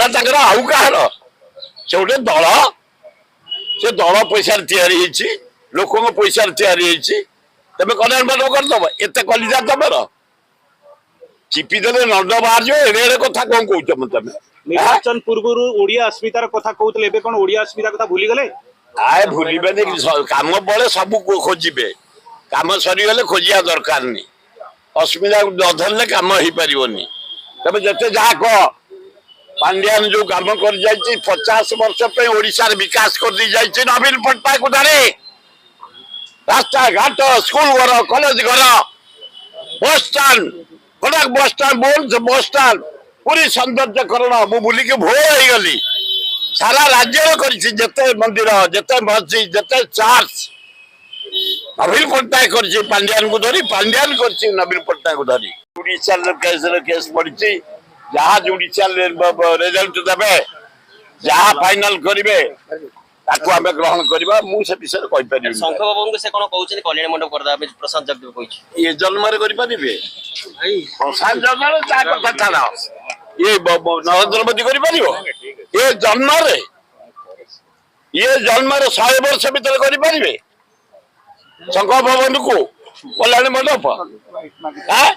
ନା ତାଙ୍କର ଆଉ କାହାର ସେ ଗୋଟେ ଦଳ ସେ ଦଳ ପଇସାରେ ତିଆରି ହେଇଛି ଲୋକଙ୍କ ପଇସାରେ ତିଆରି ହେଇଛି ତମେ କଲ୍ୟାଣ ମଣ୍ଡପ କରିଦବ ଏତେ କଲିଜା ତମର ଚିପି ଦେଲେ ନଣ୍ଡ ବାହାରିଯିବ ଏଡେ ଏଡେ କଥା କଣ କହୁଛ ତମେ ନିର୍ବାଚନ ପୂର୍ବରୁ ଓଡିଆ अस्मितार କଥା କହୁଥିଲେ ଏବେ କଣ ଓଡିଆ अस्मिता କଥା ଭୁଲିଗଲେ ଆଏ ଭୁଲିବେନି କାମ ବଳେ ସବୁ ଖୋଜିବେ କାମ ସରିଗଲେ ଖୋଜିବା ଦରକାର ନି अस्मिता ନ ଧରିଲେ କାମ ହେଇପାରିବନି ତମେ ଯେତେ ଯାହା କହ पांड्यान जो काम कर 50 वर्ष पे ओडिशा रे विकास कर दी जाइए नवीन पट्टनायक उधारे रास्ता घाट स्कूल घर कॉलेज घर bus stand Cuttack bus stand बोल बस स्टैंड पूरी सौंदर्यकरण मु बुलिकी भोर हो गली सारा राज्य करते मंदिर जिते मस्जिद जिते चर्च नवीन पट्टनायक कर पांड्यान को धरी पांड्यान कर नवीन पट्टनायक को धरी ओडिशा केस पड़ी जहाँ जुडिशियल रिजल्ट देवे जहाँ फाइनल करेंगे ताको आमे ग्रहण करबा मु से विषय कहि परिबे शंख बाबू को से कोन कहउछन कल्याण मंडप करदा प्रशांत जगदेव कहिछि ये जन्म रे करि परिबे प्रशांत जगदेव ता कथा छाड़ा ये नरेंद्र मोदी करि परिबो ये जन्म रे 100 वर्ष भीतर करि परिबे शंख भवन को कल्याण मंडप हां